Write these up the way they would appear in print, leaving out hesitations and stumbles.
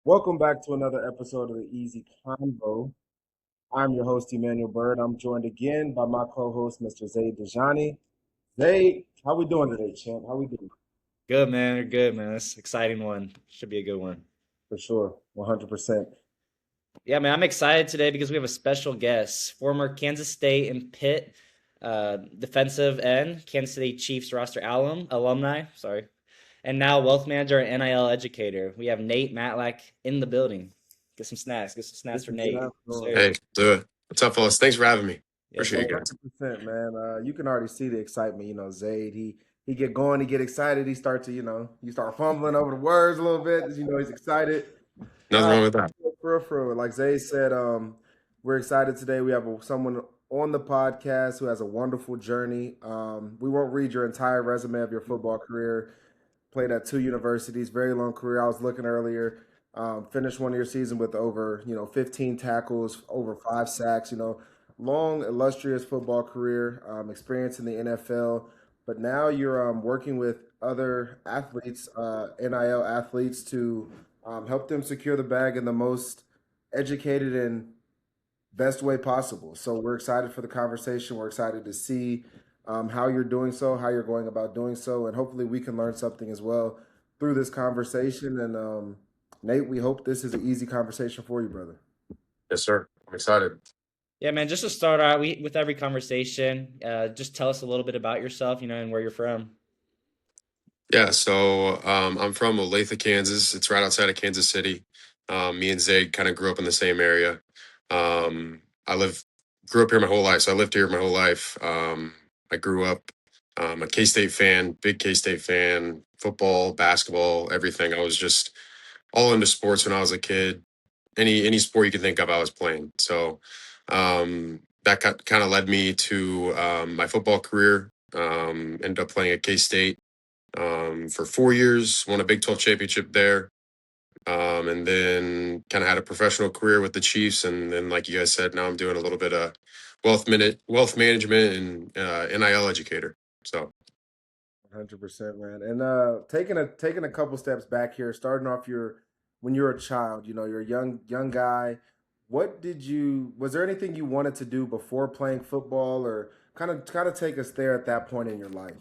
Welcome back to another episode of the Easy Convo. I'm your host, Emmanuel Bird. I'm joined again by my co-host, Mr. Zaid Dejani. Zaid, how we doing today, champ? How we doing? Good man, you're good man. This exciting one should be a good one. For sure, 100%. Yeah, man, I'm excited today because we have a special guest, former Kansas State and Pitt defensive end, Kansas City Chiefs roster alumni, sorry, and now wealth manager and NIL educator. We have Nate Matlack in the building. Get some snacks. Get some snacks This for is Nate. absolutely Sir. Hey, do it. What's up, fellas? Thanks for having me. Yes, Appreciate sir. you guys. 100%, man. You can already see the excitement. Zaid, he get going, he get excited, he start to, you start fumbling over the words a little bit. He's excited. Nothing Uh, wrong with that. for real. Like Zay said, we're excited today. We have someone on the podcast who has a wonderful journey. We won't read your entire resume of your football career. Played at two universities, very long career. I was looking earlier. Finished one of your season with over 15 tackles, over 5 sacks. Long illustrious football career, experience in the NFL. But now you're working with other athletes, NIL athletes, to help them secure the bag in the most educated and best way possible. So we're excited for the conversation. We're excited to see how you're doing so, how you're going about doing so, and hopefully we can learn something as well through this conversation. And Nate, we hope this is an easy conversation for you, brother. Yes, sir. I'm excited. Yeah, man. Just to start out, we with every conversation, just tell us a little bit about yourself, and where you're from. Yeah, so I'm from Olathe, Kansas. It's right outside of Kansas City. Me and Zayd kind of grew up in the same area. I grew up here my whole life, so I lived here my whole life. I grew up a K-State fan, big K-State fan, football, basketball, everything. I was just all into sports when I was a kid. Any sport you can think of, I was playing. So that kind of led me to my football career. Ended up playing at K-State for 4 years, won a Big 12 championship there, and then kind of had a professional career with the Chiefs. And then, like you guys said, now I'm doing a little bit of wealth management and NIL educator. So 100%, man. And taking a couple steps back here, starting off your when you're a child, you're a young guy. Was there anything you wanted to do before playing football, or kind of take us there at that point in your life?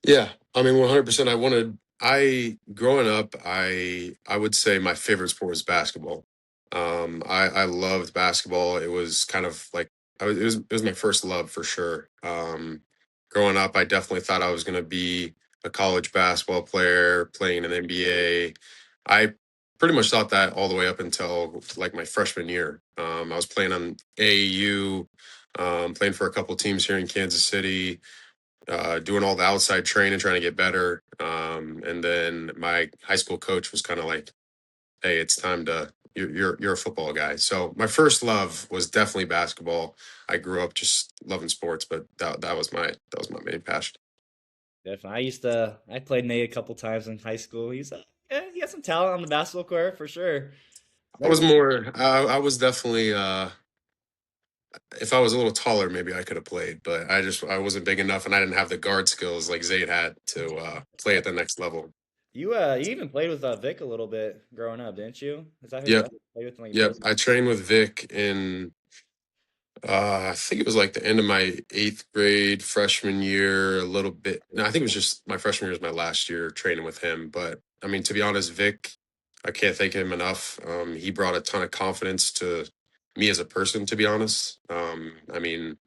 yeah, I mean, 100%. I growing up, I would say my favorite sport was basketball. I loved basketball. It was kind of like it was my first love for sure. Growing up, I definitely thought I was going to be a college basketball player, playing in NBA. I pretty much thought that all the way up until like my freshman year. I was playing on AAU, playing for a couple teams here in Kansas City, doing all the outside training, trying to get better. And then my high school coach was kind of like, "Hey, it's time to you're a football guy." So my first love was definitely basketball. I grew up just loving sports, but that was my main passion. Definitely. I played Nate a couple times in high school. He has some talent on the basketball court for sure. I Nate, was more. I was definitely. If I was a little taller, maybe I could have played, but I wasn't big enough, and I didn't have the guard skills like Zayd had to play at the next level. You even played with Vic a little bit growing up, didn't you? Is that who you Yep, played with in like yep. middle I school? trained with Vic in I think it was like the end of my eighth grade, freshman year, a little bit. No, I think it was just my freshman year was my last year training with him. But I mean, to be honest, Vic, I can't thank him enough. He brought a ton of confidence to me as a person, to be honest. I mean,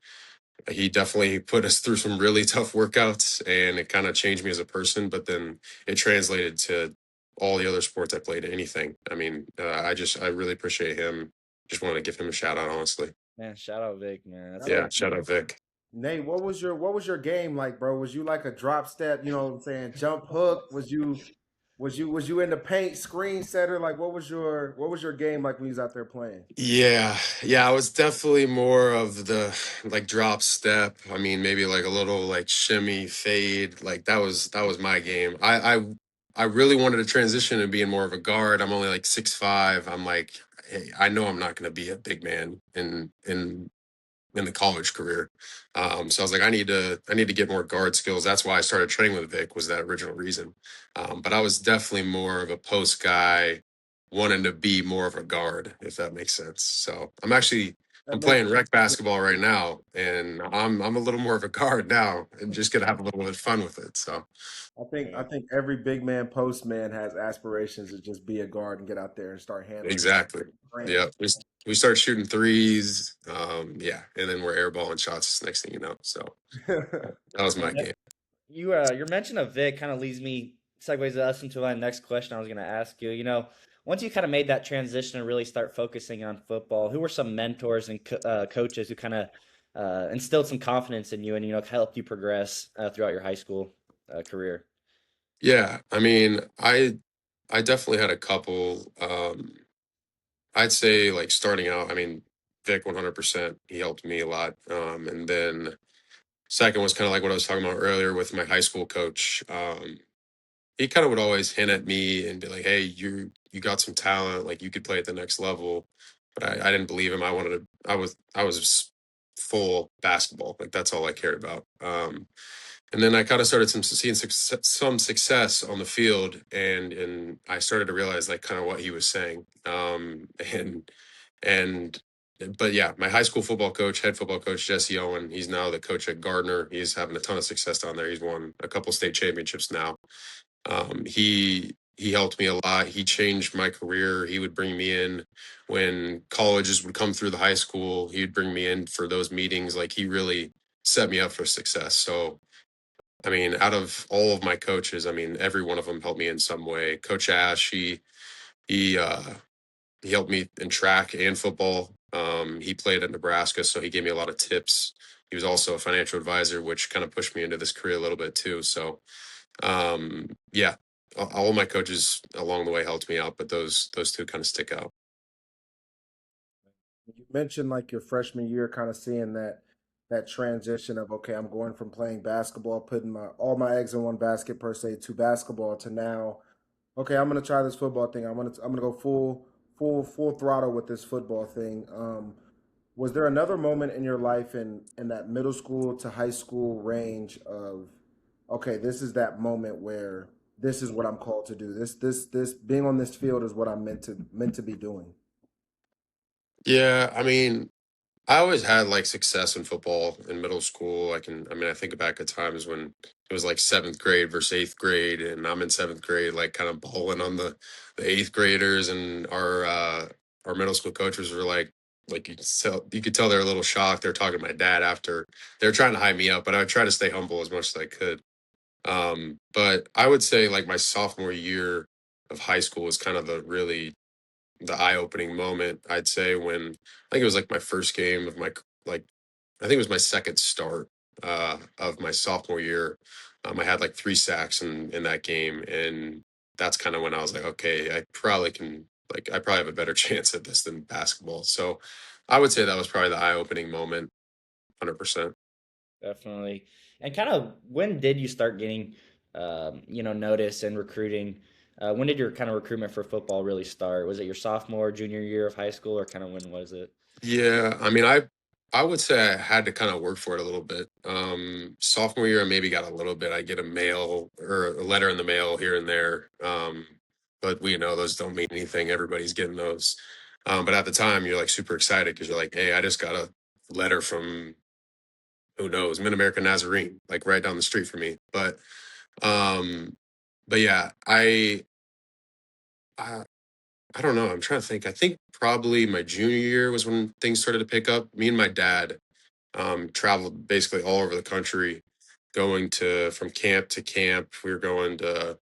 he definitely put us through some really tough workouts and it kind of changed me as a person. But then it translated to all the other sports I played, anything. I mean, I really appreciate him. Just want to give him a shout out, honestly. Man, shout out Vic, man. That's shout out Yeah, good. to shout out Vic. Nate, what was your game like, bro? Was you like a drop step, you know what I'm saying, jump hook? Was you in the paint screen setter? Like what was your game like when you was out there playing? Yeah, I was definitely more of the like drop step. I mean, maybe like a little like shimmy fade. Like that was my game. I really wanted to transition and being more of a guard. I'm only like 6'5". I'm like, hey, I know I'm not going to be a big man in the college career. So I was like, I need to get more guard skills. That's why I started training with Vic. Was that original reason? But I was definitely more of a post guy, wanting to be more of a guard, if that makes sense. So I'm That makes playing rec basketball right now, and I'm a little more of a guard now, and just gonna have a little bit of fun with it. So I think every big man post man has aspirations to just be a guard and get out there and start handling exactly, brand. yeah. We start shooting threes, yeah, and then we're airballing shots. Next thing you know, so that was my And game. your mention of Vic kind of leads me segues us into my next question I was going to ask you. Once you kind of made that transition and really start focusing on football, who were some mentors and coaches who kind of instilled some confidence in you and helped you progress throughout your high school career? Yeah, I mean, I definitely had a couple. I'd say like starting out, I mean, Vic 100%, he helped me a lot. And then second was kind of like what I was talking about earlier with my high school coach. He kind of would always hint at me and be like, "Hey, you got some talent, like you could play at the next level." But I didn't believe him. I was just full basketball. Like that's all I cared about. And then I kind of started seeing some success on the field, and I started to realize like kind of what he was saying. And but yeah, my high school football coach, head football coach Jesse Owen, he's now the coach at Gardner. He's having a ton of success down there. He's won a couple state championships now. He helped me a lot. He changed my career. He would bring me in when colleges would come through the high school. He would bring me in for those meetings. Like he really set me up for success. So I mean, out of all of my coaches, I mean, every one of them helped me in some way. Coach Ash, he uh he helped me in track and football. He played at Nebraska, so he gave me a lot of tips. He was also a financial advisor, which kind of pushed me into this career a little bit too. So yeah, all my coaches along the way helped me out, but those two kind of stick out. You mentioned like your freshman year, kind of seeing that transition of okay, I'm going from playing basketball, putting my all my eggs in one basket per se to basketball to now, okay, I'm gonna try this football thing. I'm gonna go full throttle with this football thing. Was there another moment in your life in that middle school to high school range of okay, this is that moment where this is what I'm called to do. This being on this field is what I'm meant to be doing. Yeah, I mean, I always had like success in football in middle school. I mean, I think back at times when it was like seventh grade versus eighth grade, and I'm in seventh grade, like kind of balling on the eighth graders, and our middle school coaches were like you could tell they're a little shocked. They're talking to my dad after they're trying to hype me up, but I would try to stay humble as much as I could. But I would say like my sophomore year of high school was kind of the eye-opening moment, I'd say, when I think it was like my first game of like I think it was my second start of my sophomore year. I had like 3 sacks in that game, and that's kind of when I was like, okay, I probably have a better chance at this than basketball. So I would say that was probably the eye-opening moment, 100%. Definitely. And kind of when did you start getting, notice and recruiting? When did your kind of recruitment for football really start? Was it your sophomore, junior year of high school, or kind of when was it? Yeah, I mean, I would say I had to kind of work for it a little bit. Sophomore year, I maybe got a little bit. I get a mail or a letter in the mail here and there. But we know those don't mean anything. Everybody's getting those. But at the time, you're like super excited because you're like, hey, I just got a letter from who knows, Mid American Nazarene, like right down the street from me. Um, but yeah, I I don't know. I'm trying to think. I think probably my junior year was when things started to pick up. Me and my dad traveled basically all over the country, going to from camp to camp. We were going to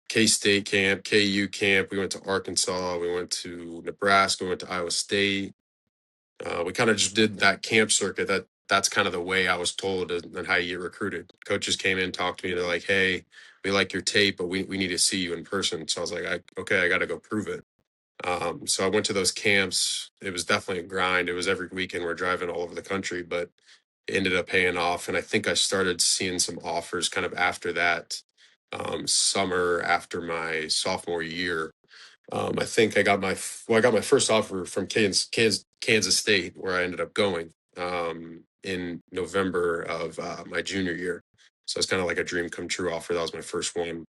K State camp, KU camp. We went to Arkansas. We went to Nebraska. We went to Iowa State. We kind of just did that camp circuit. That's kind of the way I was told and how you get recruited. Coaches came in, talked to me. They're like, "Hey, we like your tape, but we need to see you in person." So I was like, "Okay, I got to go prove it." So I went to those camps. It was definitely a grind. It was every weekend. We're driving all over the country, but it ended up paying off. And I think I started seeing some offers kind of after that summer after my sophomore year. I think I got my first offer from Kansas State, where I ended up going in November of my junior year. So it's kind of like a dream come true offer. That was my first one,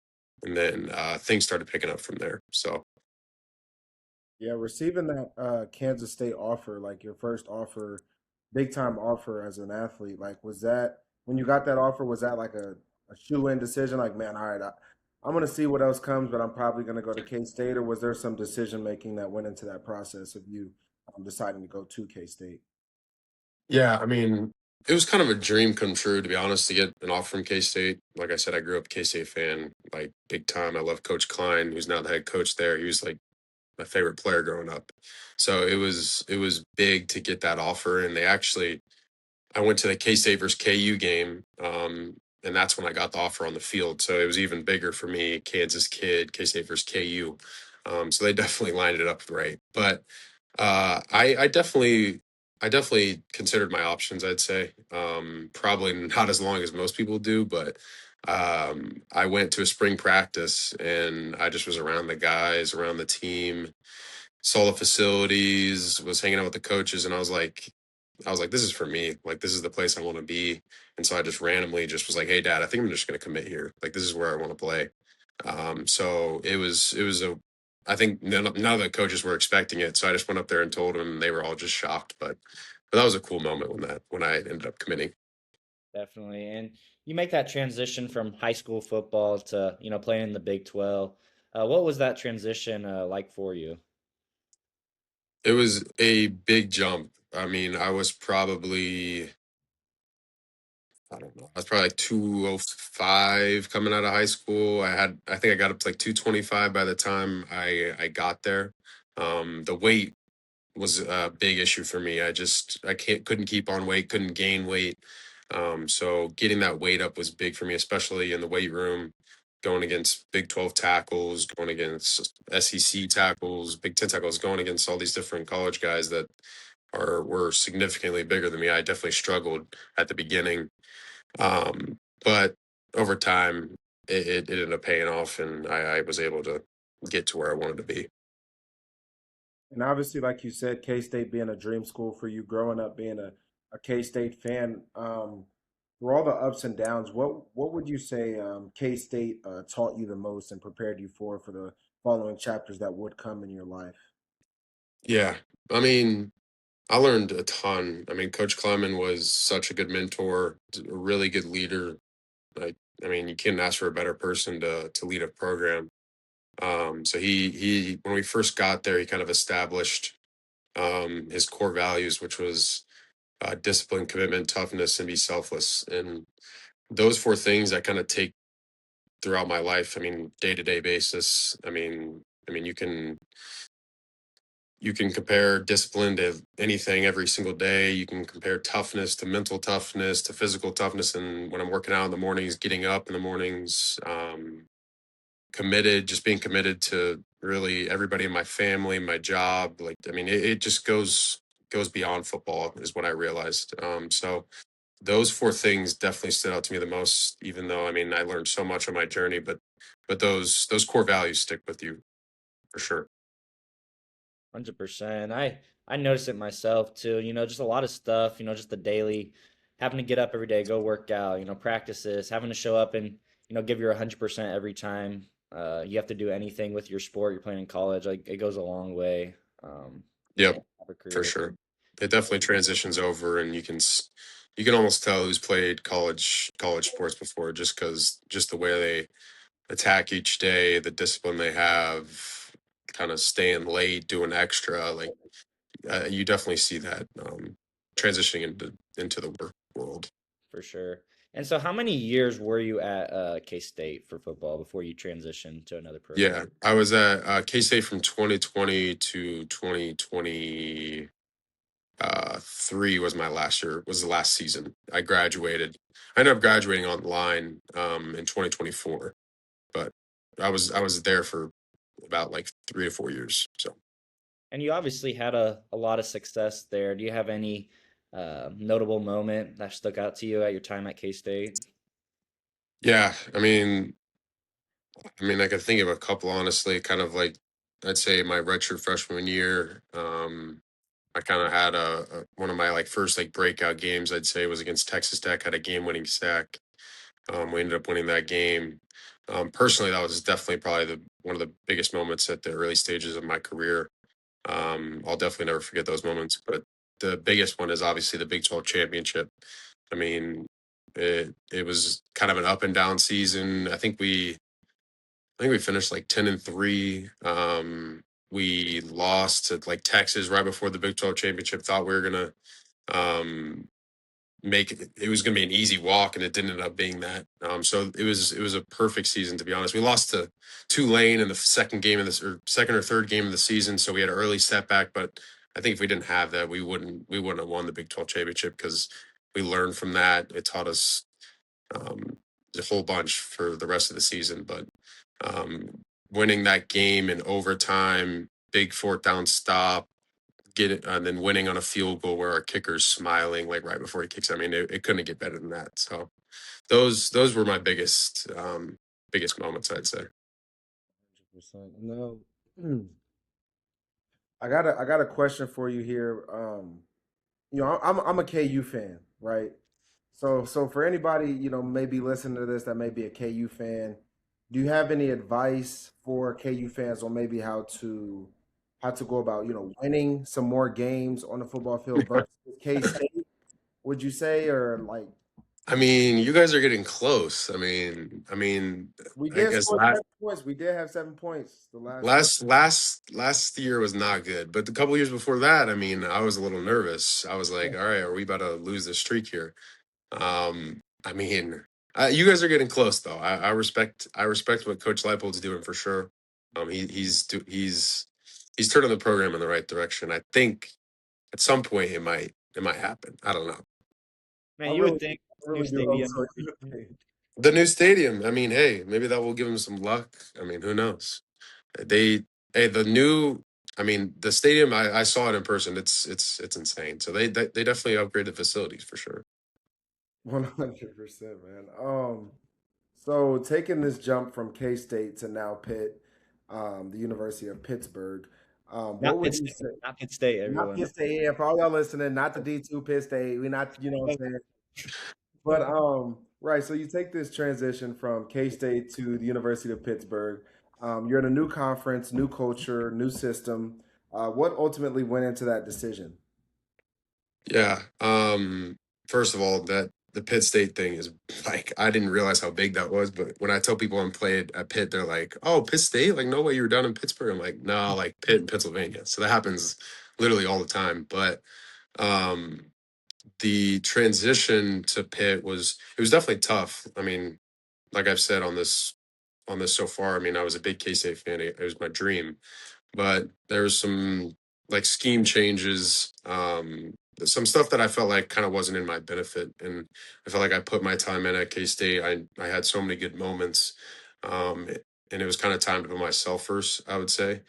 and then things started picking up from there. So Yeah, receiving that Kansas State offer, like your first offer, big time offer as an athlete, like was that when you got that offer, was that like a shoe-in decision? Like, man, all right, I'm gonna see what else comes, but I'm probably gonna go to K-State, or was there some decision making that went into that process of you deciding to go to K-State? Yeah, I mean, it was kind of a dream come true, to be honest, to get an offer from K State. Like I said, I grew up a K State fan, like big time. I love Coach Klein, who's now the head coach there. He was like my favorite player growing up. So it was big to get that offer. And they actually I went to the K State versus KU game. And that's when I got the offer on the field. So it was even bigger for me, Kansas kid, K State versus KU. So they definitely lined it up right. But I definitely considered my options, I'd say. Probably not as long as most people do, but I went to a spring practice and I just was around the guys, around the team, saw the facilities, was hanging out with the coaches, and I was like, this is for me. Like, this is the place I want to be. And so I just randomly just was like, hey, Dad, I think I'm just going to commit here. Like, this is where I want to play. So it was I think none of the coaches were expecting it. So I just went up there and told them, and they were all just shocked. But that was a cool moment when I ended up committing. Definitely. And you make that transition from high school football to, playing in the Big 12. What was that transition like for you? It was a big jump. I mean, I don't know. I was probably like 205 coming out of high school. I think I got up to like 225 by the time I got there. The weight was a big issue for me. I couldn't keep on weight, couldn't gain weight. So getting that weight up was big for me, especially in the weight room, going against Big 12 tackles, going against SEC tackles, Big 10 tackles, going against all these different college guys that are were significantly bigger than me. I definitely struggled at the beginning, but over time, it ended up paying off, and I was able to get to where I wanted to be. And obviously, like you said, K State being a dream school for you, growing up being a K State fan, through all the ups and downs, what would you say K State taught you the most and prepared you for the following chapters that would come in your life? Yeah, I mean, I learned a ton. I mean, Coach Kleiman was such a good mentor, a really good leader. I mean, you couldn't ask for a better person to lead a program. So he when we first got there, he kind of established his core values, which was discipline, commitment, toughness, and be selfless. And those four things I kind of take throughout my life. I mean, day to day basis. I mean, you can compare discipline to anything every single day. You can compare toughness to mental toughness to physical toughness. And when I'm working out in the mornings, getting up in the mornings, committed, just being committed to really everybody in my family, my job. Like, I mean, it just goes beyond football is what I realized. So those four things definitely stood out to me the most, even though, I mean, I learned so much on my journey, but those core values stick with you for sure. 100%. I notice it myself too. Just a lot of stuff. Just the daily, having to get up every day, go work out. Practices, having to show up and give your 100% every time. You have to do anything with your sport. You're playing in college. Like it goes a long way. Yeah, Yep, have a for career. sure. It definitely transitions over, and you can almost tell who's played college sports before, just the way they attack each day, the discipline they have, kind of staying late, doing extra. Like, you definitely see that transitioning into the work world. For sure. And so, how many years were you at K State for football before you transitioned to another program? Yeah, I was at K State from 2020 to 2023 was my last year, was the last season. I graduated. I ended up graduating online in 2024, but I was there for about like 3 to 4 years. So And you obviously had a lot of success there. Do you have any notable moment that stuck out to you at your time at K State? yeah, I mean, I could think of a couple honestly. Kind of like I'd say my redshirt freshman year. I kind of had one of my like first like breakout games. I'd say was against Texas Tech. Had a game-winning sack. We ended up winning that game. Personally, that was definitely probably the one of the biggest moments at the early stages of my career. I'll definitely never forget those moments. But the biggest one is obviously the Big 12 championship. I mean, it was kind of an up and down season. I think we finished like 10-3. We lost to like Texas right before the Big 12 championship. Thought we were gonna um, make it was going to be an easy walk, and it didn't end up being that. So it was a perfect season, to be honest. We lost to Tulane in the second game of this, or second or third game of the season, so we had an early setback. But I think if we didn't have that, we wouldn't have won the Big 12 championship, because we learned from that. It taught us um, a whole bunch for the rest of the season. But um, winning that game in overtime, big fourth down stop, get it, and then winning on a field goal where our kicker's smiling like right before he kicks. I mean, it couldn't get better than that. So those were my biggest moments, I'd say. 100%. No, I got a question for you here. I'm a KU fan, right? So for anybody, maybe listening to this that may be a KU fan, do you have any advice for KU fans on maybe how to go about, winning some more games on the football field versus K-State, would you say, or like I mean, you guys are getting close. I mean, we I did guess score 7 points. We did have 7 points the last time. last year was not good, but the couple years before that, I mean, I was a little nervous. I was like, all right, are we about to lose the streak here? I mean, you guys are getting close, though. I respect what Coach Leipold's doing for sure. He's turning the program in the right direction. I think at some point it might happen. I don't know. Man, I you really, would think new really do hope stadium. so. The new stadium. I mean, hey, maybe that will give him some luck. I mean, who knows? They, hey, the new. I mean, the stadium. I saw it in person. It's insane. So they definitely upgraded facilities for sure. 100%, man. So taking this jump from K State to now Pitt, the University of Pittsburgh, what Not would Pitt you State. say? Not Pitt State, Not everyone. Pitt State, yeah, for all y'all listening, not the D2 Pitt State. We not, what I'm saying. But right, so you take this transition from K State to the University of Pittsburgh. You're in a new conference, new culture, new system. What ultimately went into that decision? Yeah. First of all, that the Pitt State thing is like, I didn't realize how big that was. But when I tell people I'm played at Pitt, they're like, "Oh, Pitt State? Like, no way you were down in Pittsburgh." I'm like, "No, like Pitt in Pennsylvania." So that happens literally all the time. But um, the transition to Pitt was definitely tough. I mean, like I've said on this so far, I mean, I was a big K State fan. It was my dream, but there was some like scheme changes, some stuff that I felt like kind of wasn't in my benefit, and I felt like I put my time in at K State. I had so many good moments, um, and it was kind of time to put myself first, I would say.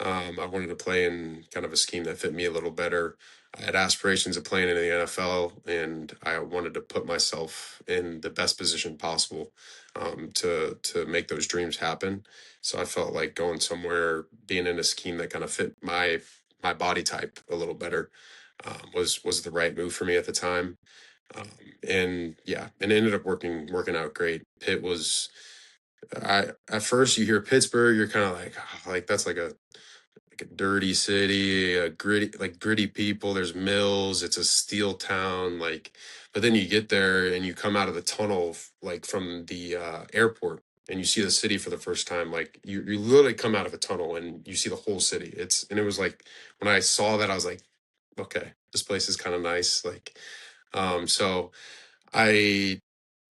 I wanted to play in kind of a scheme that fit me a little better. I had aspirations of playing in the NFL, and I wanted to put myself in the best position possible, to make those dreams happen. So I felt like going somewhere, being in a scheme that kind of fit my body type a little better, was the right move for me at the time. Um, and yeah, and it ended up working out great. Pitt was, I at first you hear Pittsburgh, you're kind of like, "Oh, like that's like a dirty city, a gritty people. There's mills. It's a steel town. Like, but then you get there and you come out of the tunnel, like from the airport, and you see the city for the first time. Like you literally come out of a tunnel and you see the whole city. And it was like when I saw that, I was like, okay, this place is kind of nice. Like, so I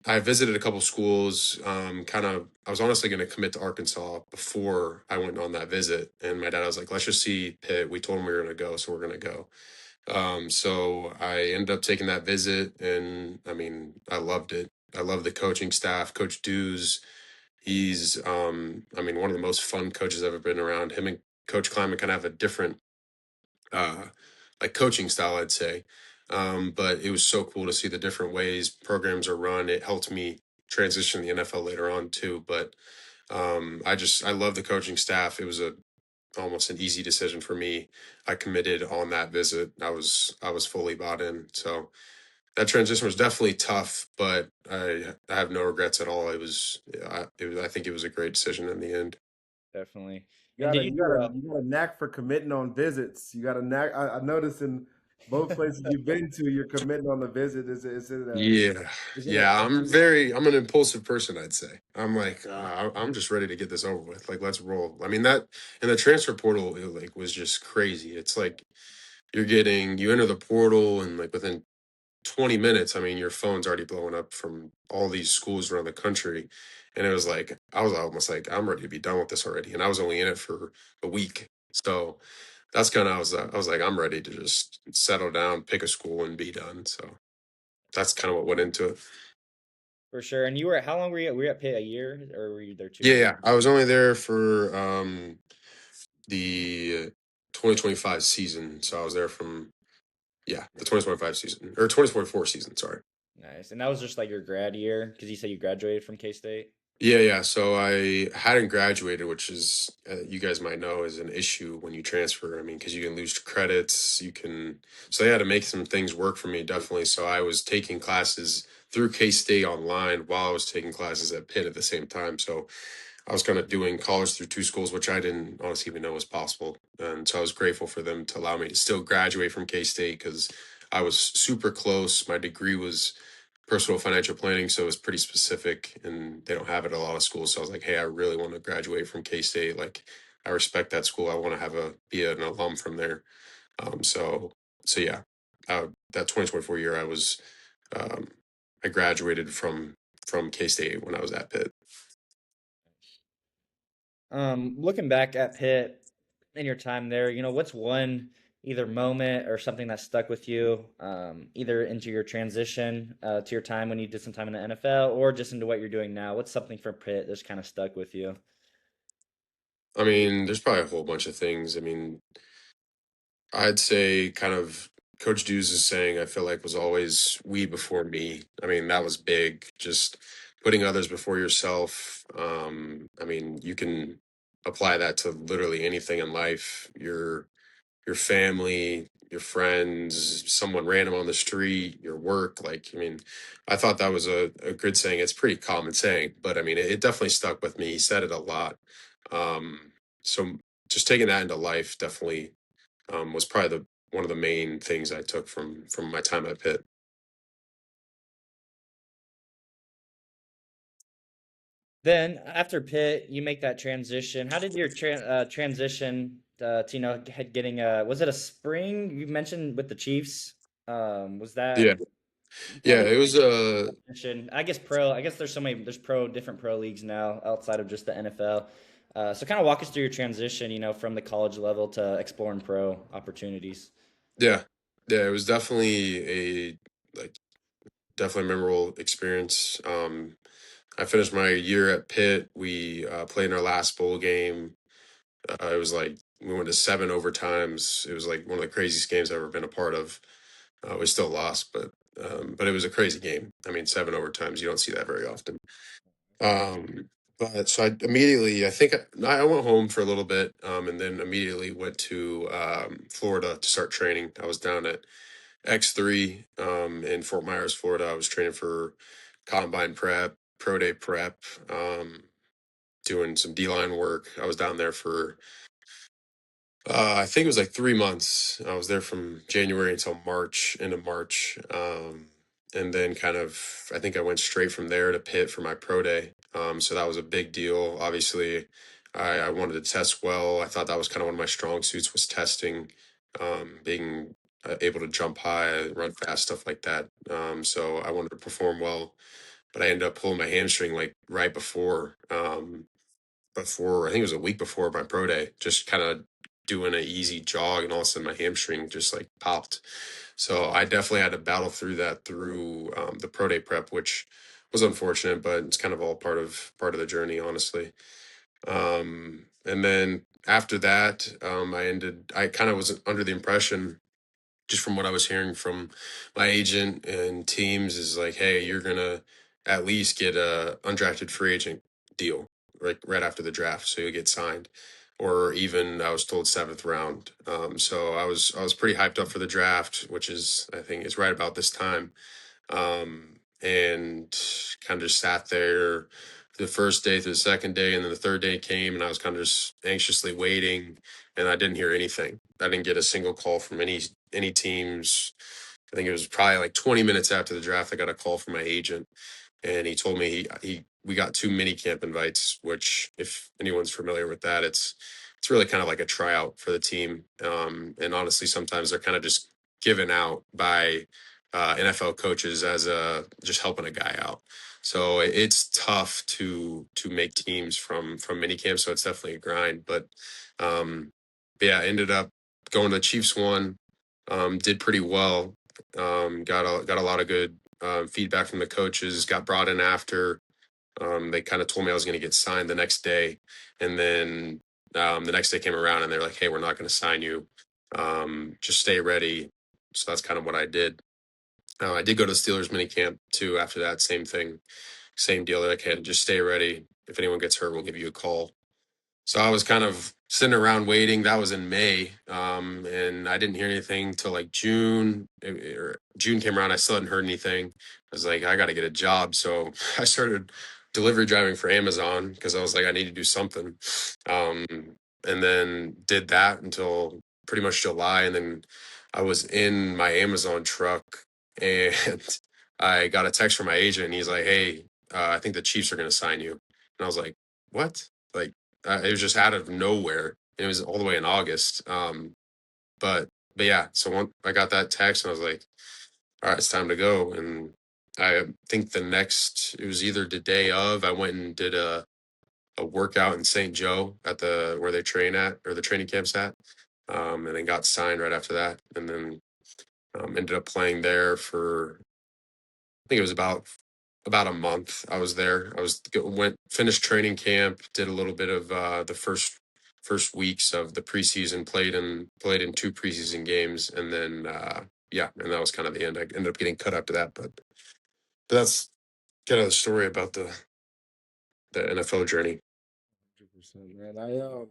I visited a couple schools. I was honestly going to commit to Arkansas before I went on that visit, and my dad was like, "Let's just see Pitt." We told him we were going to go, so we're going to go. So I ended up taking that visit, and I mean, I loved it. I love the coaching staff. Coach Dews, I mean, one of the most fun coaches I've ever been around. Him and Coach Kleiman kind of have a different uh, like coaching style, I'd say. But it was so cool to see the different ways programs are run. It helped me transition to the NFL later on too. But I love the coaching staff. It was a almost an easy decision for me. I committed on that visit. I was fully bought in. So that transition was definitely tough, but I have no regrets at all. I think it was a great decision in the end. definitely. You And got did a you got you a you got a knack for committing on visits. You got a knack. I noticed in both places you've been to, you're committing on the visit. Yeah, Is it a yeah. I'm an impulsive person, I'd say. I'm like, I'm just ready to get this over with. Like, let's roll. I mean, that and the transfer portal, it, like, was just crazy. It's like you enter the portal, and like within 20 minutes, I mean, your phone's already blowing up from all these schools around the country. And it was like, I was almost like, I'm ready to be done with this already. And I was only in it for a week. So that's kind of, I was like, I'm ready to just settle down, pick a school and be done. So that's kind of what went into it. for sure? And you were how long were you at Pitt, a year, or were you there Yeah. 2 years? Yeah. I was only there for the 2025 season. So I was there from, yeah, the 2025 season or 2024 season. Sorry. Nice. And that was just like your grad year because you said you graduated from K State. Yeah, yeah. So I hadn't graduated, which is, you guys might know, is an issue when you transfer. I mean, because you can lose credits, so they had to make some things work for me, definitely. So I was taking classes through K-State online while I was taking classes at Pitt at the same time. So I was kind of doing college through two schools, which I didn't honestly even know was possible. And so I was grateful for them to allow me to still graduate from K-State because I was super close. My degree was personal financial planning, so it's pretty specific, and they don't have it at a lot of schools. So I was like, hey, I really want to graduate from K-State. Like, I respect that school. I want to be an alum from there. Um, so so yeah, that 2024 year, um, I graduated from K-State when I was at Pitt. Looking back at Pitt and your time there, what's one either moment or something that stuck with you, either into your transition to your time when you did some time in the NFL or just into what you're doing now? What's something from Pitt that's kind of stuck with you? I mean, there's probably a whole bunch of things. I mean, I'd say kind of Coach Dew's saying, I feel like, was always we before me. I mean, that was big. Just putting others before yourself. I mean, you can apply that to literally anything in life. Your family, your friends, someone random on the street, your work. Like, I mean, I thought that was a good saying. It's a pretty common saying, but I mean, it definitely stuck with me. He said it a lot. So just taking that into life definitely was probably the one of the main things I took from my time at Pitt. Then after Pitt, you make that transition. How did your transition to getting was it a spring you mentioned with the Chiefs? Was Yeah, that tell yeah, me it was transition? I guess there's different pro leagues now outside of just the NFL. So kind of walk us through your transition, from the college level to exploring pro opportunities. yeah, yeah, it was definitely a like definitely a memorable experience. I finished my year at Pitt. We played in our last bowl game. It was like we went to seven overtimes. It was like one of the craziest games I've ever been a part of. We still lost, but it was a crazy game. I mean, seven overtimes, you don't see that very often. Um, but so I immediately, I think I went home for a little bit, and then immediately went to Florida to start training. I was down at X3 in Fort Myers, Florida. I was training for combine prep, pro day prep, doing some D line work. I was down there for I think it was like 3 months. I was there from January until March, end of March. And then kind of, I think I went straight from there to Pitt for my pro day. So that was a big deal. Obviously, I wanted to test well. I thought that was kind of one of my strong suits was testing, being able to jump high, run fast, stuff like that. So I wanted to perform well, but I ended up pulling my hamstring like right before I think it was a week before my pro day, just kind of doing an easy jog, and all of a sudden my hamstring just like popped. So I definitely had to battle through that through the pro day prep, which was unfortunate, but it's kind of all part of the journey, honestly. And then after that, I kind of was under the impression, just from what I was hearing from my agent and teams, is like, hey, you're gonna at least get a undrafted free agent deal right after the draft, so you'll get signed, or even I was told seventh round. So I was pretty hyped up for the draft, which is I think is right about this time, and kind of just sat there. the first day through the second day, and then the third day came, and I was kind of just anxiously waiting, and I didn't hear anything. I didn't get a single call from any teams. I think it was probably like 20 minutes after the draft, I got a call from my agent, and he told me he we got 2 mini camp invites, which if anyone's familiar with that, it's really kind of like a tryout for the team. And honestly, sometimes they're kind of just given out by NFL coaches as just helping a guy out. So it's tough to make teams from mini camp. So it's definitely a grind. Um, but yeah, I ended up going to the Chiefs one. Did pretty well. Got a lot of good feedback from the coaches. Got brought in after. They kind of told me I was going to get signed the next day, and then the next day came around and they're like, "Hey, we're not going to sign you. Just stay ready." So that's kind of what I did. I did go to Steelers mini camp too. After that, same thing, same deal. They're like, "Hey, just stay ready. If anyone gets hurt, we'll give you a call." So I was kind of sitting around waiting. That was in May, and I didn't hear anything till like June. June came around. I still hadn't heard anything. I was like, I got to get a job. So I started delivery driving for Amazon because I was like, I need to do something. Um, and then did that until pretty much July. And then I was in my Amazon truck and I got a text from my agent. And he's like, "Hey, I think the Chiefs are going to sign you." And I was like, "What?" Like, it was just out of nowhere. It was all the way in August. But yeah, so I got that text and I was like, all right, it's time to go. And I think it was either the day of, I went and did a workout in St. Joe at where they train at, or the training camp's at. And then got signed right after that. And then ended up playing there for, I think it was about a month. I was there. Finished training camp, did a little bit of the first weeks of the preseason, played in 2 preseason games, and then yeah, and that was kind of the end. I ended up getting cut after that, but that's kind of the story about the NFL journey. 100%, man.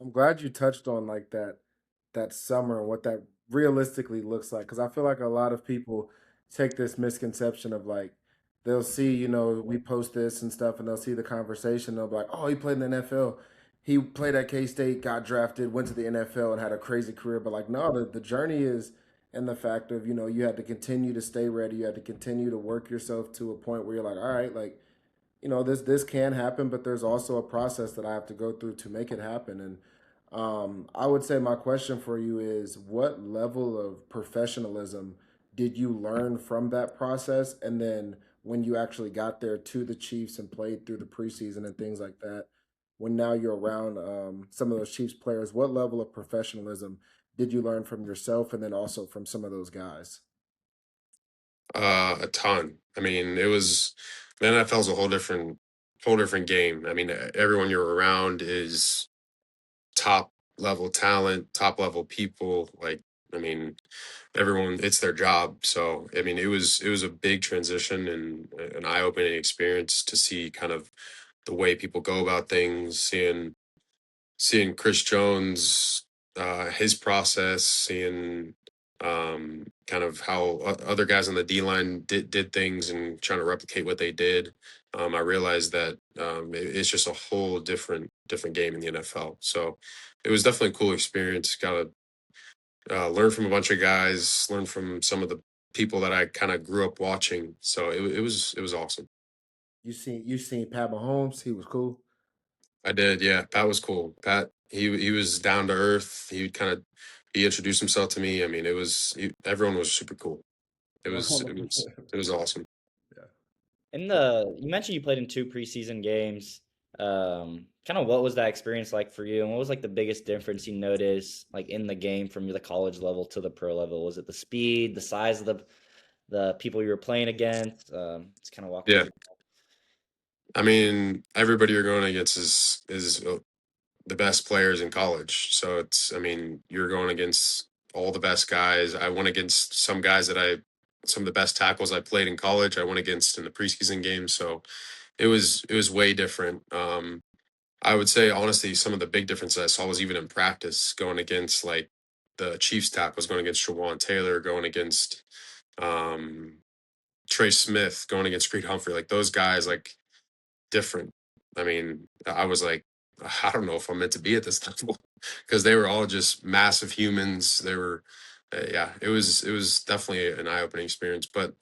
I'm glad you touched on like that summer and what that realistically looks like, because I feel like a lot of people take this misconception of like they'll see, we post this and stuff, and they'll see the conversation. They'll be like, "Oh, he played in the NFL. He played at K State, got drafted, went to the NFL, and had a crazy career." But like, no, the journey is in the fact of you had to continue to stay ready. You had to continue to work yourself to a point where you're like, all right, like this can happen, but there's also a process that I have to go through to make it happen. And I would say my question for you is, what level of professionalism did you learn from that process? And then when you actually got there to the Chiefs and played through the preseason and things like that, when now you're around some of those Chiefs players, what level of professionalism did you learn from yourself and then also from some of those guys? A ton. I mean, the NFL's a whole different game. I mean, everyone you're around is top level talent, top level people. Like, I mean, everyone, it's their job. So I mean, it was a big transition and an eye-opening experience to see kind of the way people go about things, seeing Chris Jones, his process, seeing kind of how other guys on the D line did things and trying to replicate what they did. I realized that it's just a whole different game in the NFL. So it was definitely a cool experience. Got to learn from a bunch of guys, learn from some of the people that I kind of grew up watching. So it was awesome. You seen Pat Mahomes? He was cool. I did, yeah. Pat was cool. Pat, he was down to earth. He introduced himself to me. I mean, everyone was super cool. It was it was it was awesome. Yeah. You mentioned you played in 2 preseason games. Kind of what was that experience like for you, and what was like the biggest difference you noticed like in the game from the college level to the pro level? Was it the speed, the size of the people you were playing against? Just kind of walk me Yeah, through. I mean, everybody you're going against is the best players in college. So I mean, you're going against all the best guys. I went against some of the best tackles I played in college. I went against in the preseason game. So it was way different. I would say honestly, some of the big differences I saw was even in practice, going against like the Chiefs tackles, going against Jawan Taylor, going against um, Trey Smith, going against Creed Humphrey. Like those guys, like different. I mean, I was like, I don't know if I'm meant to be at this level because they were all just massive humans. They were, yeah, it was definitely an eye opening experience. But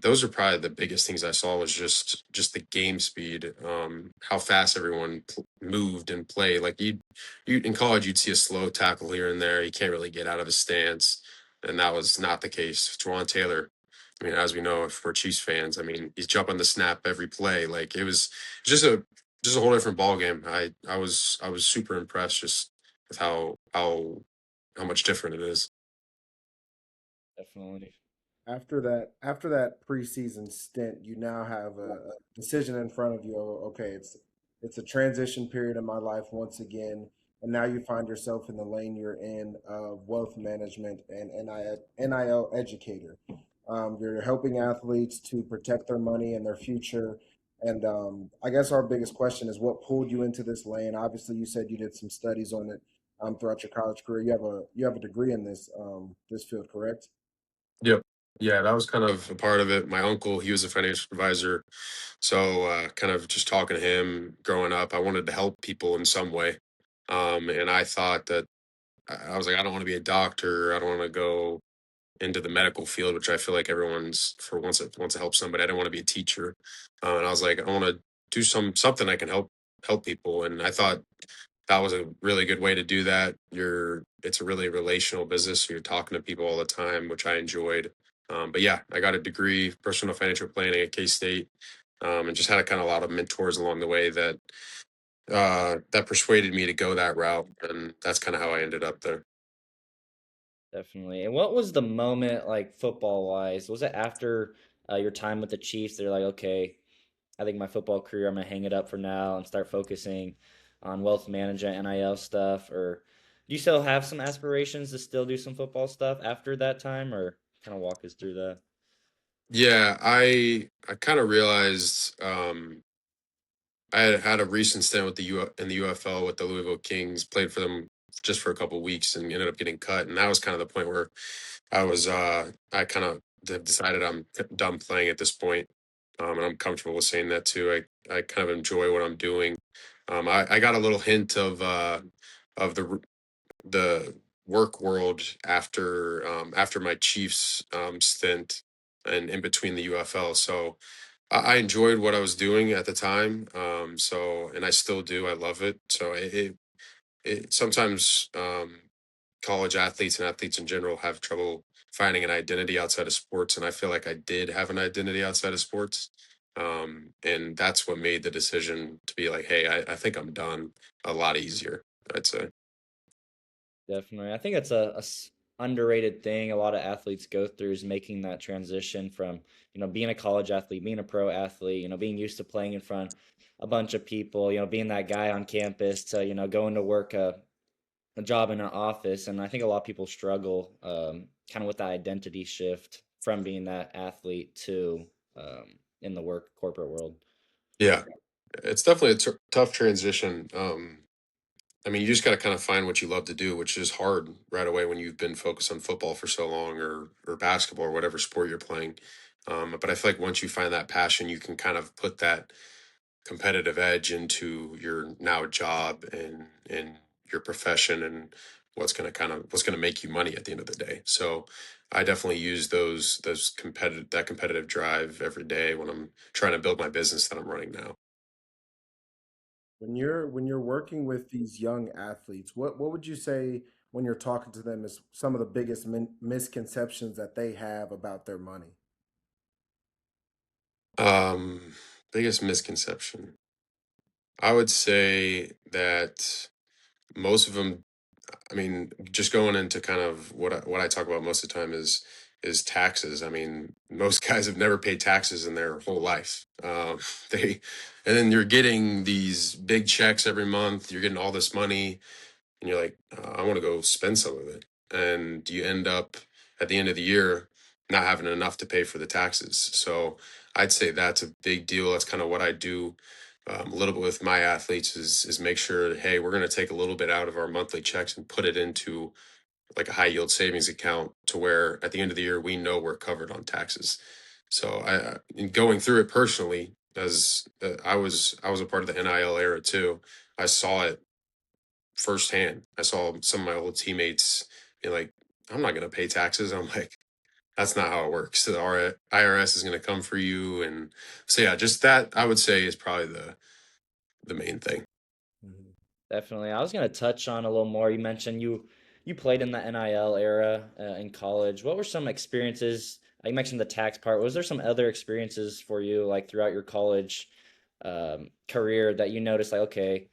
those are probably the biggest things I saw was just the game speed, how fast everyone moved and played. Like you in college, you'd see a slow tackle here and there. You can't really get out of a stance, and that was not the case. Jawan Taylor, I mean, as we know, if we're Chiefs fans, I mean, he's jumping the snap every play. Like it was just a whole different ball game. I was super impressed just with how much different it is. Definitely. After that preseason stint, you now have a decision in front of you. Okay, it's a transition period in my life once again, and now you find yourself in the lane you're in of wealth management and NIL educator. You're helping athletes to protect their money and their future. And I guess our biggest question is what pulled you into this lane. Obviously, you said you did some studies on it throughout your college career. You have a degree in this field, correct? Yep. Yeah, that was kind of a part of it. My uncle, he was a financial advisor. So kind of just talking to him growing up, I wanted to help people in some way. And I thought that I was like, I don't want to be a doctor. I don't want to go into the medical field, which I feel like everyone's for wants to help somebody. I don't want to be a teacher. And I was like, I want to do something I can help people. And I thought that was a really good way to do that. It's a really relational business. So you're talking to people all the time, which I enjoyed. But yeah, I got a degree, personal financial planning at K State, and just had a kind of a lot of mentors along the way that persuaded me to go that route, and that's kind of how I ended up there. Definitely. And what was the moment like football wise? Was it after your time with the Chiefs? They're like, okay, I think my football career, I'm gonna hang it up for now and start focusing on wealth management, NIL stuff. Or do you still have some aspirations to still do some football stuff after that time? Or kind of walk us through that? Yeah, I kind of realized I had a recent stint with in the UFL with the Louisville Kings, played for them just for a couple of weeks and ended up getting cut. And that was kind of the point where I kind of decided I'm done playing at this point. And I'm comfortable with saying that too. I kind of enjoy what I'm doing. I got a little hint of the work world after my Chiefs stint and in between the UFL. So I enjoyed what I was doing at the time. And I still do. I love it. So it sometimes college athletes and athletes in general have trouble finding an identity outside of sports, and I feel like I did have an identity outside of sports. And that's what made the decision to be like, hey, I think I'm done a lot easier, I'd say. Definitely. I think it's underrated thing a lot of athletes go through is making that transition from, being a college athlete, being a pro athlete, being used to playing in front a bunch of people, being that guy on campus to, going to work a job in an office. And I think a lot of people struggle kind of with that identity shift from being that athlete to in the work corporate world. Yeah, it's definitely a tough transition. I mean, you just got to kind of find what you love to do, which is hard right away when you've been focused on football for so long, or basketball, or whatever sport you're playing. But I feel like once you find that passion, you can kind of put that competitive edge into your now job and your profession, and what's going to make you money at the end of the day. So I definitely use those competitive drive every day when I'm trying to build my business that I'm running now. When you're working with these young athletes, what would you say when you're talking to them is some of the biggest misconceptions that they have about their money? um Biggest misconception, I would say that most of them, I mean, just going into kind of what I talk about most of the time is taxes. I mean, most guys have never paid taxes in their whole life. They, and then you're getting these big checks every month. You're getting all this money, and you're like, I want to go spend some of it, and you end up at the end of the year not having enough to pay for the taxes. So I'd say that's a big deal. That's kind of what I do. A little bit with my athletes is make sure that, hey, we're going to take a little bit out of our monthly checks and put it into like a high yield savings account to where at the end of the year we know we're covered on taxes. So in going through it personally, as I was a part of the NIL era too. I saw it firsthand. I saw some of my old teammates be like, "I'm not going to pay taxes." I'm like, "That's not how it works. The IRS is going to come for you." And so yeah, just that I would say is probably the main thing. Mhm. Definitely. I was gonna touch on a little more. You mentioned you played in the NIL era in college. What were some experiences? You mentioned the tax part. Was there some other experiences for you, like throughout your college career, that you noticed, like, okay,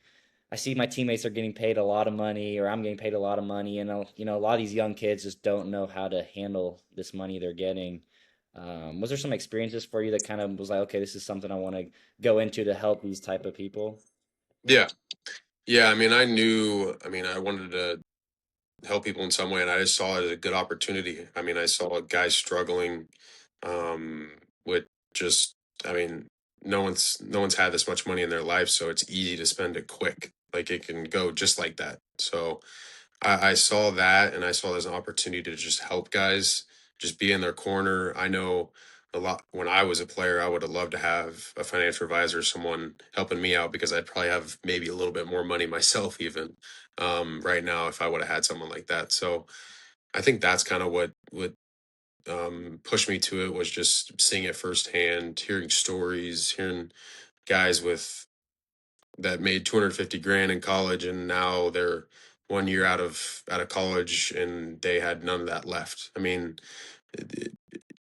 I see my teammates are getting paid a lot of money, or I'm getting paid a lot of money, and a lot of these young kids just don't know how to handle this money they're getting. Was there some experiences for you that kind of was like, okay, this is something I want to go into to help these type of people? Yeah, yeah. I mean, I knew. I mean, I wanted to help people in some way, and I just saw it as a good opportunity. I mean, I saw guys struggling um, with just. I mean, no one's had this much money in their life, so it's easy to spend it quick. Like it can go just like that. So I saw that, and I saw it as an opportunity to just help guys, just be in their corner. I know a lot when I was a player, I would have loved to have a financial advisor, someone helping me out because I'd probably have maybe a little bit more money myself, even right now, if I would have had someone like that. So I think that's kind of what pushed me to it was just seeing it firsthand, hearing stories, hearing guys with that made 250 grand in college and now they're 1 year out of college and they had none of that left. I mean,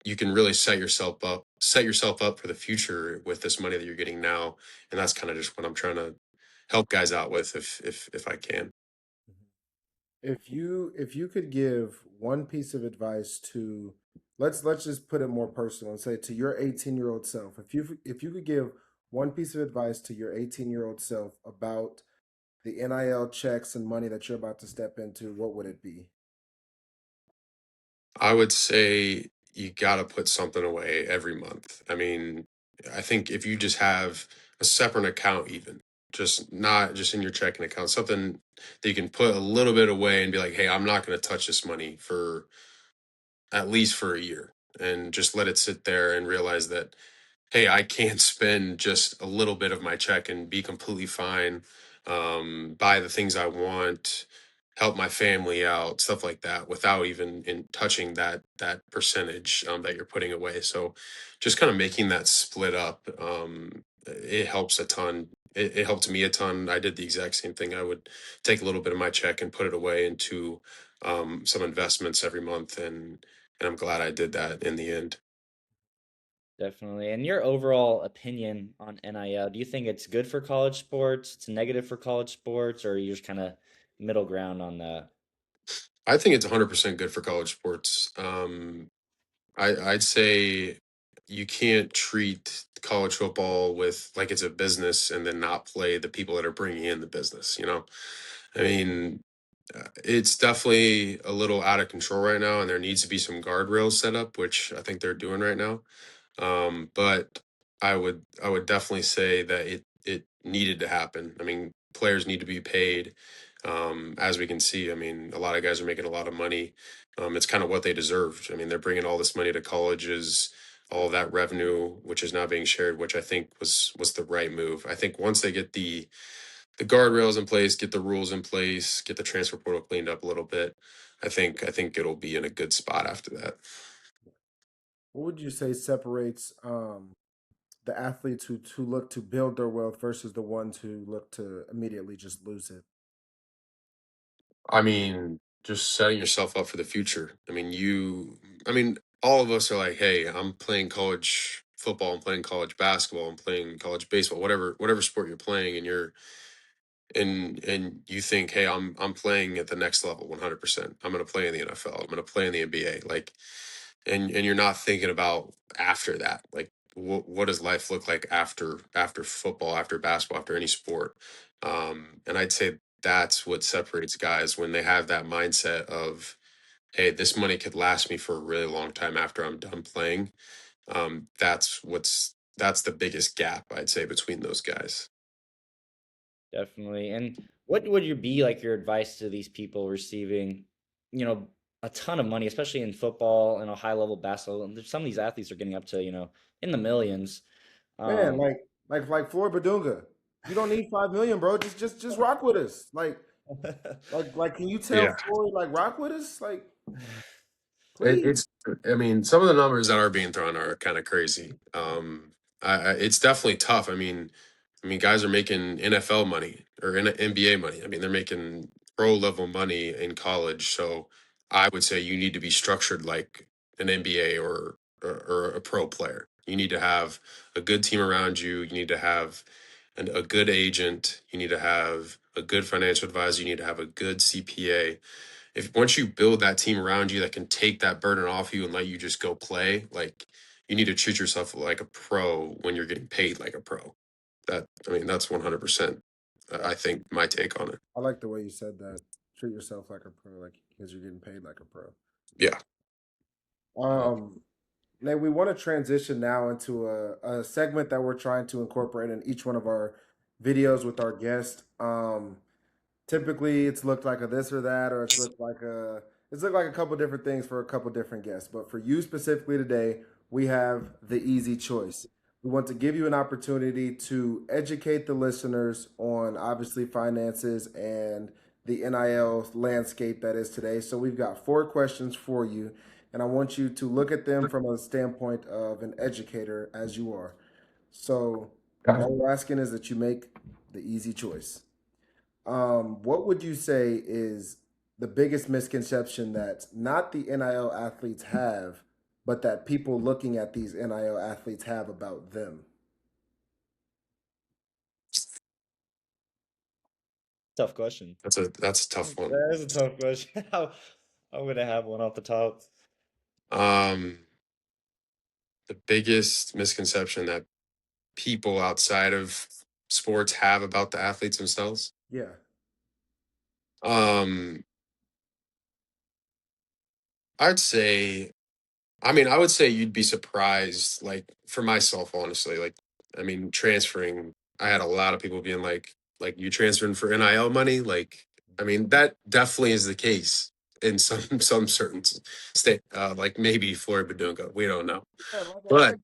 you can really set yourself up for the future with this money that you're getting now, and that's kind of just what I'm trying to help guys out with if I can. If you could give one piece of advice to, let's just put it more personal and say to your 18-year-old self, if you could give one piece of advice to your 18-year-old self about the NIL checks and money that you're about to step into, what would it be? I would say you got to put something away every month. I mean, I think if you just have a separate account, even just not just in your checking account, something that you can put a little bit away and be like, hey, I'm not going to touch this money for at least for a year, and just let it sit there and realize that hey, I can spend just a little bit of my check and be completely fine, buy the things I want, help my family out, stuff like that, without even in touching that percentage that you're putting away. So, just kind of making that split up, it helps a ton. It helped me a ton. I did the exact same thing. I would take a little bit of my check and put it away into some investments every month, and I'm glad I did that in the end. Definitely. And your overall opinion on NIL, do you think it's good for college sports, it's negative for college sports, or you're just kind of middle ground on that? I think it's 100% good for college sports. I'd say you can't treat college football with like it's a business and then not play the people that are bringing in the business. I mean, it's definitely a little out of control right now, and there needs to be some guardrails set up, which I think they're doing right now. But I would definitely say that it needed to happen. I mean, players need to be paid. As we can see, I mean, a lot of guys are making a lot of money. It's kind of what they deserved. I mean, they're bringing all this money to colleges, all of that revenue, which is now being shared, which I think was the right move. I think once they get the guardrails in place, get the rules in place, get the transfer portal cleaned up a little bit, I think it'll be in a good spot after that. What would you say separates the athletes who look to build their wealth versus the ones who look to immediately just lose it? I mean, just setting yourself up for the future. I mean, all of us are like, hey, I'm playing college football, I'm playing college basketball, I'm playing college baseball, whatever sport you're playing, and and you think, hey, I'm playing at the next level, 100%. I'm going to play in the NFL. I'm going to play in the NBA. Like, and you're not thinking about after that, like what does life look like after football, after basketball, after any sport. And I'd say that's what separates guys when they have that mindset of hey, this money could last me for a really long time after I'm done playing. That's the biggest gap I'd say between those guys. Definitely. And what would you be like your advice to these people receiving, you know, a ton of money, especially in football and a high level basketball? And some of these athletes are getting up to, in the millions. Man, Um, like Floyd Badunga. You don't need 5 million, bro. Just rock with us. Like, can you tell Yeah. Floyd like rock with us? Like, It, please. it's, I mean, some of the numbers that are being thrown are kind of crazy. It's definitely tough. I mean, guys are making NFL money or NBA money. I mean, they're making pro level money in college. So I would say you need to be structured like an NBA or a pro player. You need to have a good team around you. You need to have a good agent. You need to have a good financial advisor. You need to have a good CPA. If once you build that team around you that can take that burden off you and let you just go play, like you need to treat yourself like a pro when you're getting paid like a pro. That's 100%. I think my take on it. I like the way you said that. Treat yourself like a pro, like because you're getting paid like a pro. Yeah. Um, Now we want to transition now into a segment that we're trying to incorporate in each one of our videos with our guest. Typically it's looked like a this or that, or it's looked like a couple different things for a couple different guests. But for you specifically today, we have the easy choice. We want to give you an opportunity to educate the listeners on obviously finances and the NIL landscape that is today. So we've got 4 questions for you, and I want you to look at them from a standpoint of an educator as you are. So all we're asking is that you make the easy choice. What would you say is the biggest misconception that not the NIL athletes have, but that people looking at these NIL athletes have about them? tough question. That's a tough one. That is a tough question. I'm gonna have one off the top. Um, the biggest misconception that people outside of sports have about the athletes themselves. Yeah. Um, I'd say I would say you'd be surprised, like for myself, honestly. Like, transferring, I had a lot of people being like you transferring for NIL money. Like, that definitely is the case in some some certain state, like maybe Florida Badunga. We don't know, Yeah, like I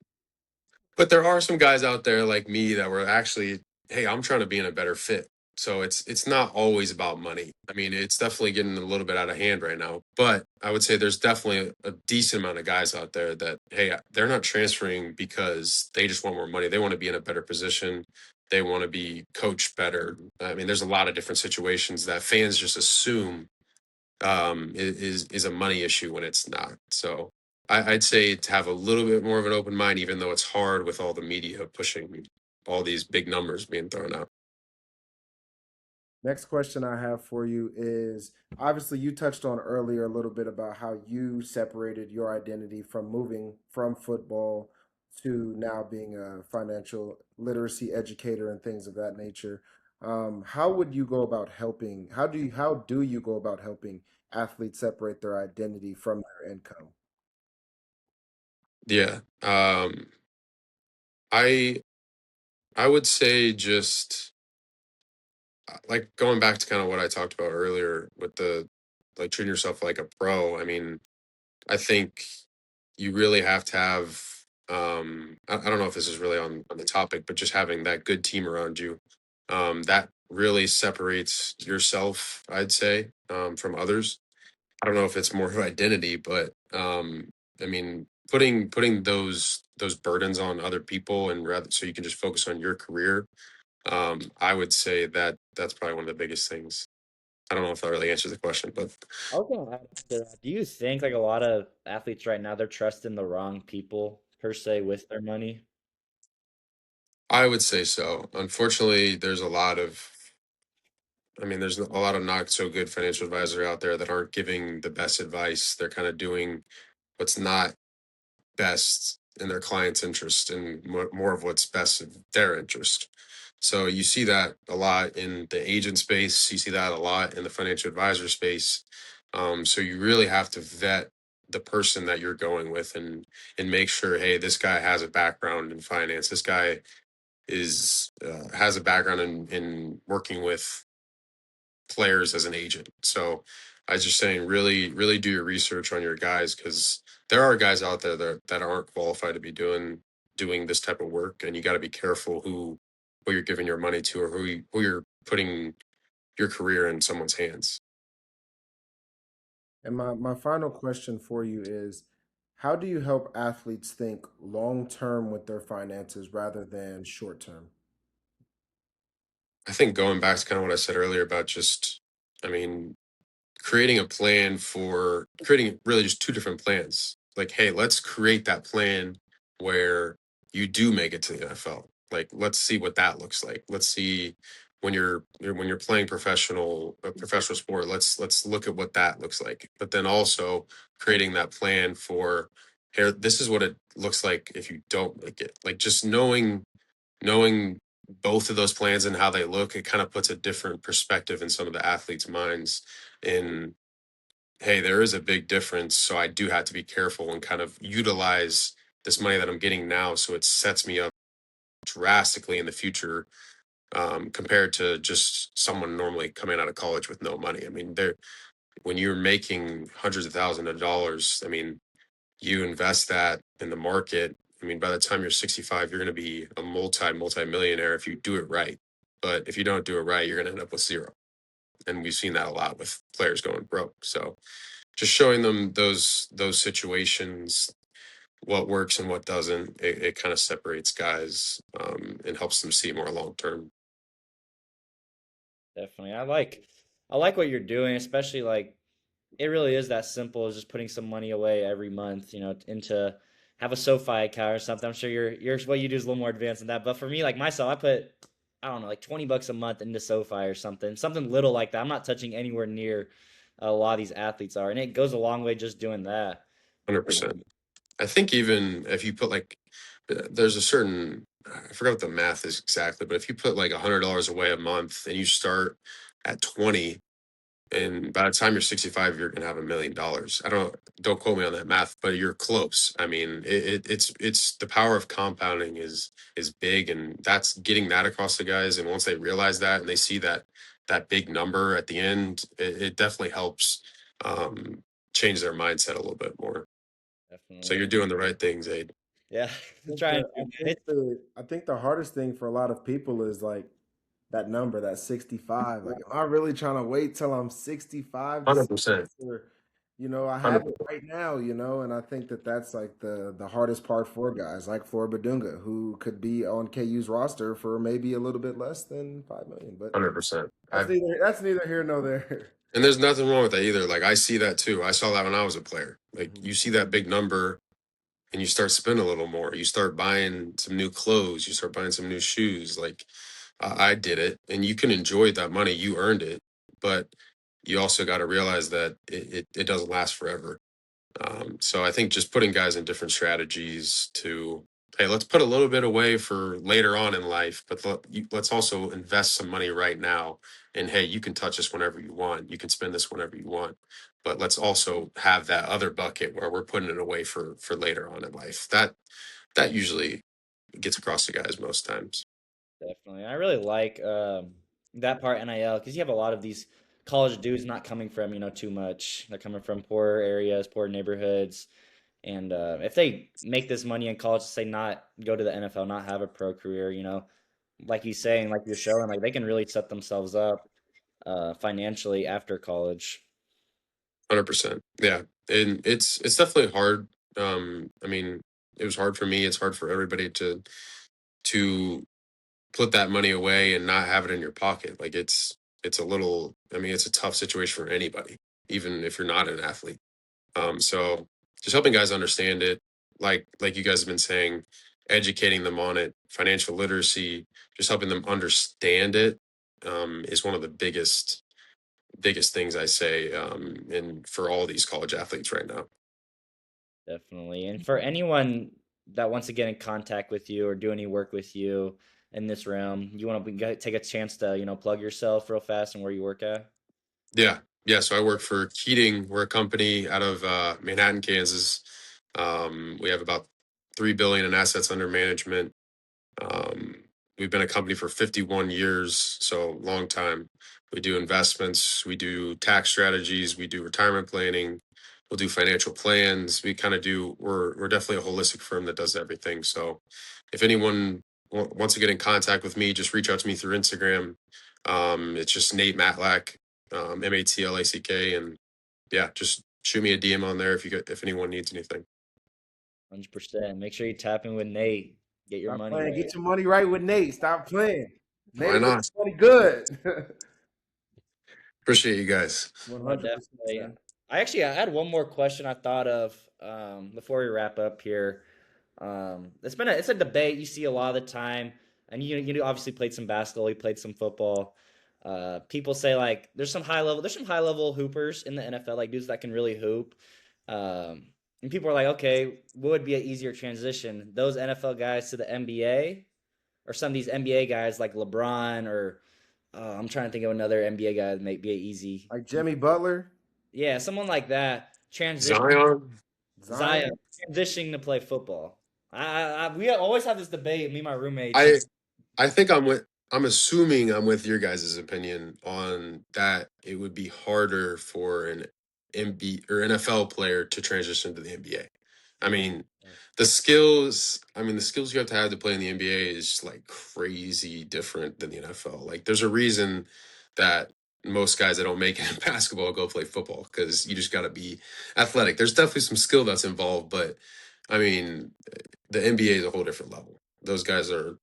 but said, there are some guys out there like me that were actually, hey, I'm trying to be in a better fit. So it's not always about money. It's definitely getting a little bit out of hand right now. But I would say there's definitely a decent amount of guys out there that, hey, they're not transferring because they just want more money. They want to be in a better position. They want to be coached better. There's a lot of different situations that fans just assume is a money issue when it's not. So I'd say to have a little bit more of an open mind, even though it's hard with all the media pushing all these big numbers being thrown out. next question I have for you is obviously you touched on earlier a little bit about how you separated your identity from moving from football to now being a financial literacy educator and things of that nature. How would you go about helping? How do you go about helping athletes separate their identity from their income? Yeah. I I would say just like going back to kind of what I talked about earlier with the like treating yourself like a pro. I think you really have to have I don't know if this is really on the topic, but just having that good team around you, that really separates yourself, I'd say, from others. I don't know if it's more of identity, but putting those burdens on other people and rather so you can just focus on your career. I would say that that's probably one of the biggest things. I don't know if that really answers the question, but I was gonna add to that. Do you think like a lot of athletes right now they're trusting the wrong people per se with their money? I would say so. Unfortunately, there's a lot of not so good financial advisors out there that aren't giving the best advice. They're kind of doing what's not best in their client's interest and more of what's best in their interest. So you see that a lot in the agent space. You see that a lot in the financial advisor space. So you really have to vet the person that you're going with and make sure, hey, this guy has a background in finance. This guy is has a background in working with players as an agent. So I was just saying, really, really do your research on your guys because there are guys out there that aren't qualified to be doing this type of work, and you got to be careful who you're giving your money to, or who you're putting your career in someone's hands. And my final question for you is, how do you help athletes think long term with their finances rather than short term? I think going back to kind of what I said earlier about just, I mean, creating a plan for creating really just two different plans. Like, hey, let's create that plan where you do make it to the NFL. Like, let's see what that looks like. Let's see when you're playing a professional sport. Let's look at what that looks like. But then also creating that plan for, here, this is what it looks like if you don't make it. Like, just knowing both of those plans and how they look, it kind of puts a different perspective in some of the athletes' minds in, hey, there is a big difference. So I do have to be careful and kind of utilize this money that I'm getting now. So it sets me up drastically in the future, compared to just someone normally coming out of college with no money. I mean, when you're making hundreds of thousands of dollars, I mean, you invest that in the market. I mean, by the time you're 65, you're going to be a multi millionaire if you do it right. But if you don't do it right, you're going to end up with zero. And we've seen that a lot with players going broke. So just showing them those situations, what works and what doesn't, it kind of separates guys, and helps them see more long term. Definitely. I like what you're doing, especially like it really is that simple as just putting some money away every month, into have a SoFi account or something. I'm sure your what you do is a little more advanced than that. But for me, like myself, I put, I don't know, like $20 a month into SoFi or something little like that. I'm not touching anywhere near a lot of these athletes are, and it goes a long way just doing that. 100%. I think even if you put like, there's a certain, I forgot what the math is exactly, but if you put like $100 away a month and you start at 20, and by the time you're 65, you're gonna have $1 million. Don't quote me on that math, but you're close. I mean, it's the power of compounding is big, and that's getting that across the guys. And once they realize that and they see that big number at the end, it definitely helps, um, change their mindset a little bit more. So you're Definitely. doing the right things, Aid. Yeah. think Trying the to, I man. think the hardest thing for a lot of people is like that number, that 65. Like, am I really trying to wait till I'm 65 to see 100%. this? Or, I have it 100%. right now, and I think that that's like the hardest part for guys like Flor Badunga, who could be on KU's roster for maybe a little bit less than 5 million. But 100%. that's neither here nor there. And there's nothing wrong with that either. Like, I see that too. I saw that when I was a player. Like, Mhm. you see that big number and you start spending a little more. You start buying some new clothes. You start buying some new shoes. Like, I did it, and you can enjoy that money. You earned it, but you also got to realize that it doesn't last forever. So I think just putting guys in different strategies to, hey, let's put a little bit away for later on in life, but let's also invest some money right now. And hey, you can touch this whenever you want. You can spend this whenever you want. But let's also have that other bucket where we're putting it away for later on in life. That usually gets across to guys most times. Definitely. I really like that part NIL because you have a lot of these college dudes not coming from, too much. They're coming from poor areas, poor neighborhoods. And if they make this money in college, say not go to the NFL, not have a pro career, like he's saying, like you're showing, like they can really set themselves up financially after college. 100%. Yeah. And it's definitely hard. I mean, it was hard for me. It's hard for everybody to put that money away and not have it in your pocket. Like, it's a little, I mean, it's a tough situation for anybody, even if you're not an athlete. So just helping guys understand it, like you guys have been saying, educating them on it, financial literacy, just helping them understand it, is one of the biggest things I say, and for all these college athletes right now. Definitely. And for anyone that wants to get in contact with you or do any work with you in this realm, you want to take a chance to, plug yourself real fast and where you work at? Yeah. Yeah. So I work for Keating. We're a company out of Manhattan, Kansas. We have about 3 billion in assets under management. Um, we've been a company for 51 years, so long time. We do investments, we do tax strategies, we do retirement planning, we'll do financial plans. We kind of do. We're definitely a holistic firm that does everything. So if anyone wants to get in contact with me, just reach out to me through Instagram. It's just Nate Matlack, Matlack, and yeah, just shoot me a DM on there if anyone needs anything. 100%. Make sure you tap in with Nate. Get your Stop money playing. right. Get your money right with Nate. Stop playing. Why Nate, get not? your money good. Appreciate you guys. No, 100%. definitely. I had one more question I thought of before we wrap up here. It's a debate you see a lot of the time, and you obviously played some basketball, you played some football. People say like there's some high level hoopers in the NFL, like dudes that can really hoop. And people are like, okay, what would be an easier transition? Those NFL guys to the NBA, or some of these NBA guys like LeBron, or I'm trying to think of another NBA guy that might be an easy. Like Jimmy Butler, Yeah, someone like that transition. Zion. Zion Zion. transitioning to play football. We always have this debate, me and my roommates. I I think I'm assuming I'm with your guys' opinion on that it would be harder for an MB or NFL player to transition to the NBA. I mean, the skills you have to play in the NBA is like crazy different than the NFL. Like there's a reason that most guys that don't make it in basketball go play football because you just got to be athletic. There's definitely some skill that's involved, but I mean, the NBA is a whole different level. Those guys are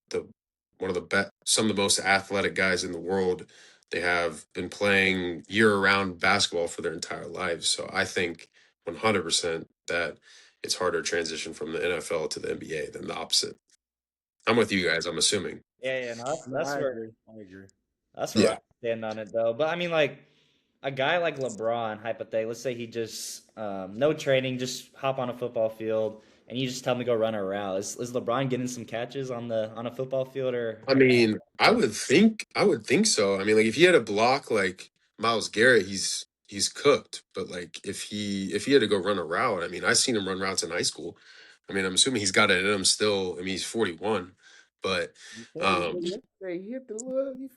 one of the best, some of the most athletic guys in the world. They have been playing year-round basketball for their entire lives. So I think 100% that it's harder to transition from the NFL to the NBA than the opposite. I'm with you guys. I'm assuming. Yeah, no, No, I agree. I agree. that's where I Yeah. stand on it though. But I mean, like a guy like LeBron, hypothetically, let's say he just no training, just hop on a football field, and you just tell him to go run a route. Is LeBron getting some catches on a football field or? I mean, I would think so. I mean, like if he had a block like Miles Garrett, he's cooked. But like if he had to go run a route, I mean, I've seen him run routes in high school. I mean, I'm assuming he's got it in him still. I mean, he's 41, but You said he um, did yesterday. He hit the little.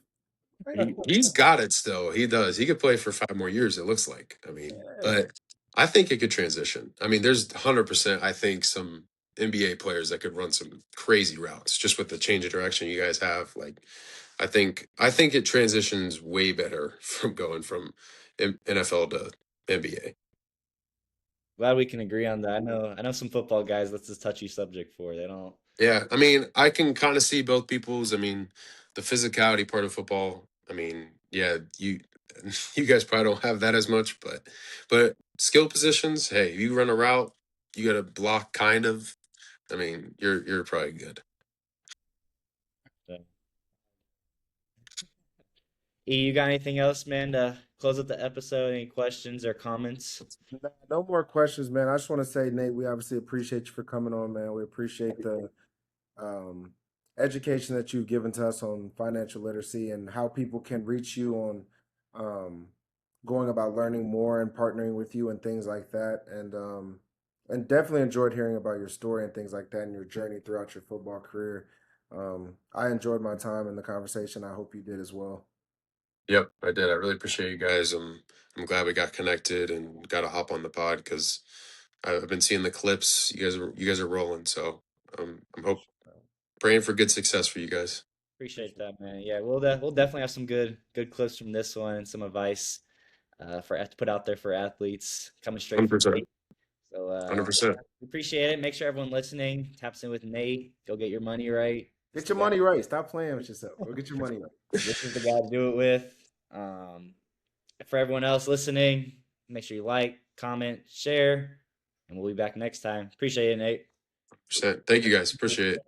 he's got it still. He does. He could play for 5 more years. It looks like. I mean, Yeah. but I think it could transition. I mean, there's 100%. I think some NBA players that could run some crazy routes just with the change of direction you guys have. Like, I think it transitions way better from going from NFL to NBA. Glad we can agree on that. I know some football guys. That's a touchy subject for. They don't. Yeah, I mean, I can kind of see both people's. I mean, the physicality part of football. I mean, yeah, you guys probably don't have that as much, but skill positions. Hey, you run a route, you got to block kind of. I mean, you're probably good. You got anything else, man, to close up the episode? Any questions or comments? No more questions, man. I just want to say, Nate, we obviously appreciate you for coming on, man. We appreciate the um, education that you've given to us on financial literacy and how people can reach you on um, going about learning more and partnering with you and things like that. And definitely enjoyed hearing about your story and things like that and your journey throughout your football career. I enjoyed my time in the conversation. I hope you did as well. Yep, I did. I really appreciate you guys. I'm glad we got connected and got to hop on the pod because I've been seeing the clips. You guys are rolling. So I'm praying for good success for you guys. Appreciate that, man. Yeah, we'll definitely have some good clips from this one and some advice for to put out there for athletes coming straight from 100%. Nate. So 100%. we appreciate it. Make sure everyone listening taps in with Nate. Go get your money right. This Get is the your guy. money right. Stop playing with yourself. Go get your money right. This is the guy to do it with. For everyone else listening, make sure you like, comment, share, and we'll be back next time. Appreciate it, Nate. Thank you guys. Appreciate it.